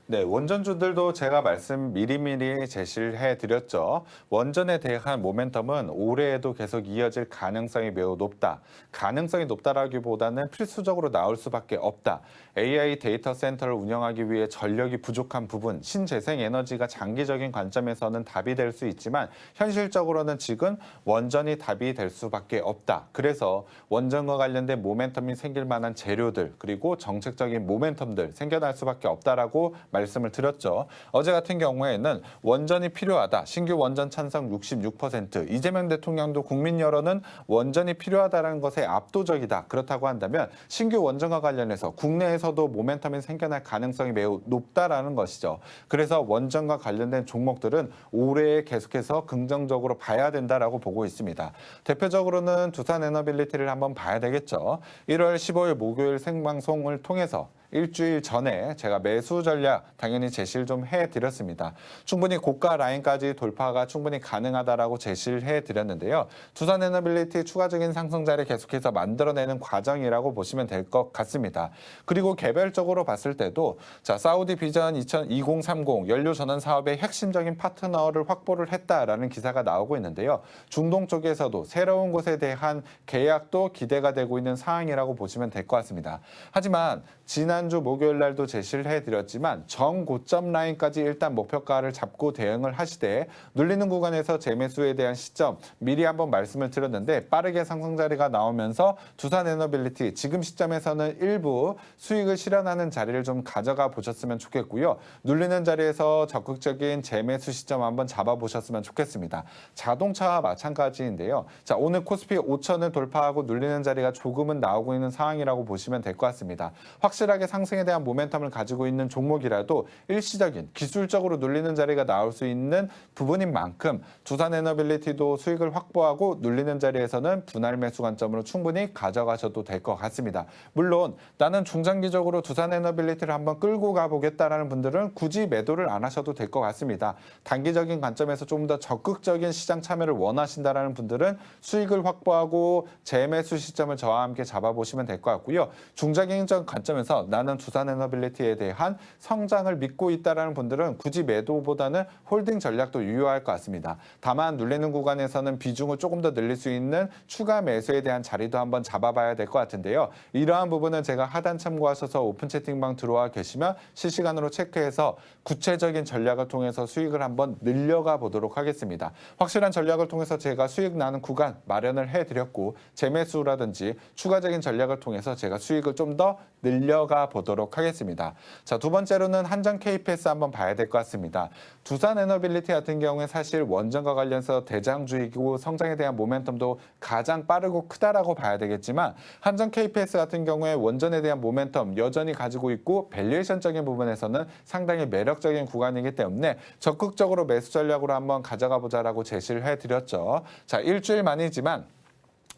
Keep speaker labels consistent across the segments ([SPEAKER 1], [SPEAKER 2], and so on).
[SPEAKER 1] 네, 원전주들도 제가 말씀 미리미리 제시를 해드렸죠. 원전에 대한 모멘텀은 올해에도 계속 이어질 가능성이 매우 높다. 가능성이 높다라기보다는 필수적으로 나올 수밖에 없다. AI 데이터 센터를 운영하기 위해 전력이 부족한 부분, 신재생 에너지가 장기적인 관점에서는 답이 될 수 있지만 현실적으로는 지금 원전이 답이 될 수밖에 없다. 그래서 원전과 관련된 모멘텀이 생길 만한 재료들, 그리고 정책적인 모멘텀들 생겨날 수밖에 없다라고 말씀을 드렸죠. 어제 같은 경우에는 원전이 필요하다. 신규 원전 찬성 66%. 이재명 대통령도 국민 여론은 원전이 필요하다는 것에 압도적이다. 그렇다고 한다면 신규 원전과 관련해서 국내에서도 모멘텀이 생겨날 가능성이 매우 높다라는 것이죠. 그래서 원전과 관련된 종목들은 올해에 계속해서 긍정적으로 봐야 된다라고 보고 있습니다. 대표적으로는 두산에너빌리티를 한번 봐야 되겠죠. 1월 15일 목요일 생방송을 통해서 일주일 전에 제가 매수 전략 당연히 제시를 좀 해드렸습니다. 충분히 고가 라인까지 돌파가 충분히 가능하다라고 제시를 해드렸는데요. 두산에너빌리티 추가적인 상승자를 계속해서 만들어내는 과정이라고 보시면 될 것 같습니다. 그리고 개별적으로 봤을 때도 자 사우디 비전 2030 연료 전환 사업의 핵심적인 파트너를 확보를 했다라는 기사가 나오고 있는데요. 중동 쪽에서도 새로운 곳에 대한 계약도 기대가 되고 있는 상황이라고 보시면 될 것 같습니다. 하지만 지난주 목요일 날도 제시를 해드렸지만 정고점 라인까지 일단 목표가를 잡고 대응을 하시되 눌리는 구간에서 재매수에 대한 시점 미리 한번 말씀을 드렸는데 빠르게 상승 자리가 나오면서 두산에너빌리티 지금 시점에서는 일부 수익을 실현하는 자리를 좀 가져가 보셨으면 좋겠고요. 눌리는 자리에서 적극적인 재매수 시점 한번 잡아보셨으면 좋겠습니다. 자동차와 마찬가지인데요. 자, 오늘 코스피 5천을 돌파하고 눌리는 자리가 조금은 나오고 있는 상황이라고 보시면 될 것 같습니다. 확실하게 상승에 대한 모멘텀을 가지고 있는 종목이라도 일시적인 기술적으로 눌리는 자리가 나올 수 있는 부분인 만큼 두산에너빌리티도 수익을 확보하고 눌리는 자리에서는 분할 매수 관점으로 충분히 가져가셔도 될 것 같습니다. 물론 나는 중장기적으로 두산에너빌리티를 한번 끌고 가보겠다라는 분들은 굳이 매도를 안 하셔도 될 것 같습니다. 단기적인 관점에서 좀 더 적극적인 시장 참여를 원하신다라는 분들은 수익을 확보하고 재매수 시점을 저와 함께 잡아보시면 될 것 같고요. 중장기적 관점에서 나는 두산에너빌리티에 대한 성장을 믿고 있다라는 분들은 굳이 매도보다는 홀딩 전략도 유효할 것 같습니다. 다만 눌리는 구간에서는 비중을 조금 더 늘릴 수 있는 추가 매수에 대한 자리도 한번 잡아봐야 될 것 같은데요. 이러한 부분은 제가 하단 참고하셔서 오픈 채팅방 들어와 계시면 실시간으로 체크해서 구체적인 전략을 통해서 수익을 한번 늘려가 보도록 하겠습니다. 확실한 전략을 통해서 제가 수익 나는 구간 마련을 해드렸고 재매수라든지 추가적인 전략을 통해서 제가 수익을 좀 더 늘려가 보도록 하겠습니다. 자, 두 번째로는 한전 KPS 한번 봐야 될 것 같습니다. 두산에너빌리티 같은 경우에 사실 원전과 관련해서 대장주이고 성장에 대한 모멘텀도 가장 빠르고 크다라고 봐야 되겠지만 한전 KPS 같은 경우에 원전에 대한 모멘텀 여전히 가지고 있고 밸류에이션적인 부분에서는 상당히 매력적인 구간이기 때문에 적극적으로 매수 전략으로 한번 가져가 보자라고 제시를 해드렸죠. 자, 일주일 만이지만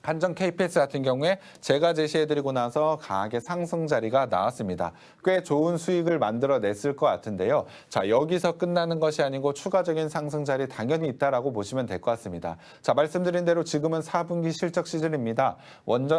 [SPEAKER 1] 한전 KPS 같은 경우에 제가 제시해드리고 나서 강하게 상승 자리가 나왔습니다. 꽤 좋은 수익을 만들어냈을 것 같은데요. 자, 여기서 끝나는 것이 아니고 추가적인 상승 자리 당연히 있다라고 보시면 될 것 같습니다. 자, 말씀드린 대로 지금은 4분기 실적 시즌입니다.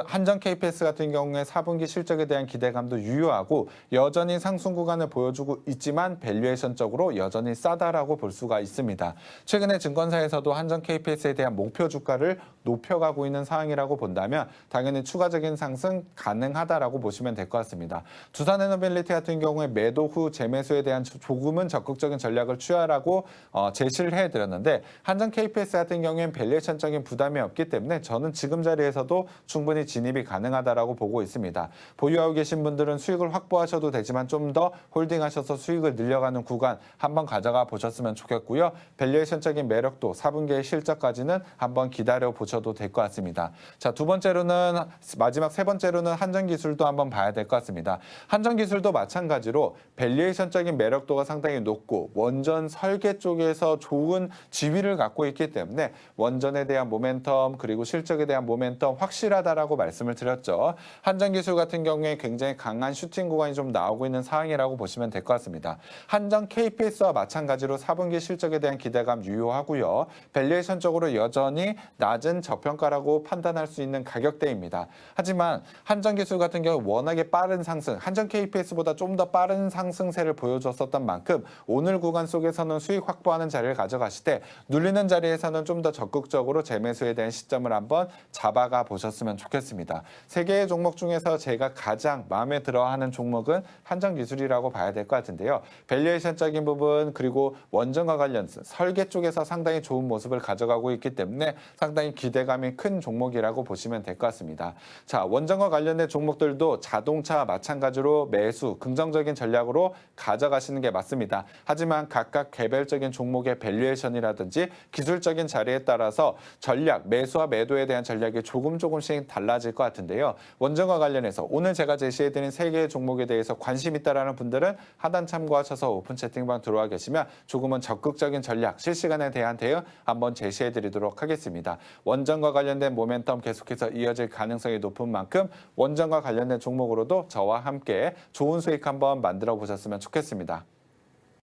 [SPEAKER 1] 한전 KPS 같은 경우에 4분기 실적에 대한 기대감도 유효하고 여전히 상승 구간을 보여주고 있지만 밸류에이션적으로 여전히 싸다라고 볼 수가 있습니다. 최근에 증권사에서도 한전 KPS에 대한 목표 주가를 높여가고 있는 상황이라고 본다면 당연히 추가적인 상승 가능하다라고 보시면 될 것 같습니다. 두산에너빌리티 같은 경우에 매도 후 재매수에 대한 조금은 적극적인 전략을 취하라고 제시를 해드렸는데 한전 KPS 같은 경우에는 밸류에이션적인 부담이 없기 때문에 저는 지금 자리에서도 충분히 진입이 가능하다라고 보고 있습니다. 보유하고 계신 분들은 수익을 확보하셔도 되지만 좀 더 홀딩하셔서 수익을 늘려가는 구간 한번 가져가 보셨으면 좋겠고요. 밸류에이션적인 매력도 4분기의 실적까지는 한번 기다려 보셔도 될 것 같습니다. 자, 두 번째로는 마지막 세 번째로는 한전기술도 한번 봐야 될 것 같습니다. 한전기술도 마찬가지로 밸류에이션적인 매력도가 상당히 높고 원전 설계 쪽에서 좋은 지위를 갖고 있기 때문에 원전에 대한 모멘텀 그리고 실적에 대한 모멘텀 확실하다라고 말씀을 드렸죠. 한전기술 같은 경우에 굉장히 강한 슈팅 구간이 좀 나오고 있는 상황이라고 보시면 될 것 같습니다. 한전 KPS와 마찬가지로 4분기 실적에 대한 기대감 유효하고요. 밸류에이션적으로 여전히 낮은 저평가라고 판단 판단할 수 있는 가격대입니다. 하지만 한전기술 같은 경우 워낙에 빠른 상승, 한전 KPS보다 좀 더 빠른 상승세를 보여줬었던 만큼 오늘 구간 속에서는 수익 확보하는 자리를 가져가실 때 눌리는 자리에서는 좀 더 적극적으로 재매수에 대한 시점을 한번 잡아가 보셨으면 좋겠습니다. 세 개의 종목 중에서 제가 가장 마음에 들어하는 종목은 한전기술이라고 봐야 될 것 같은데요. 밸류에이션적인 부분 그리고 원전과 관련 설계 쪽에서 상당히 좋은 모습을 가져가고 있기 때문에 상당히 기대감이 큰 종목이라고 보시면 될 것 같습니다. 자, 원전과 관련된 종목들도 자동차 마찬가지로 매수, 긍정적인 전략으로 가져가시는 게 맞습니다. 하지만 각각 개별적인 종목의 밸류에이션이라든지 기술적인 자리에 따라서 전략, 매수와 매도에 대한 전략이 조금씩 달라질 것 같은데요. 원전과 관련해서 오늘 제가 제시해드린 세 개의 종목에 대해서 관심 있다라는 분들은 하단 참고하셔서 오픈 채팅방 들어와 계시면 조금은 적극적인 전략, 실시간에 대한 대응 한번 제시해드리도록 하겠습니다. 원전과 관련된 모멘텀 계속해서 이어질 가능성이 높은 만큼 원전과 관련된 종목으로도 저와 함께 좋은 수익 한번 만들어 보셨으면 좋겠습니다.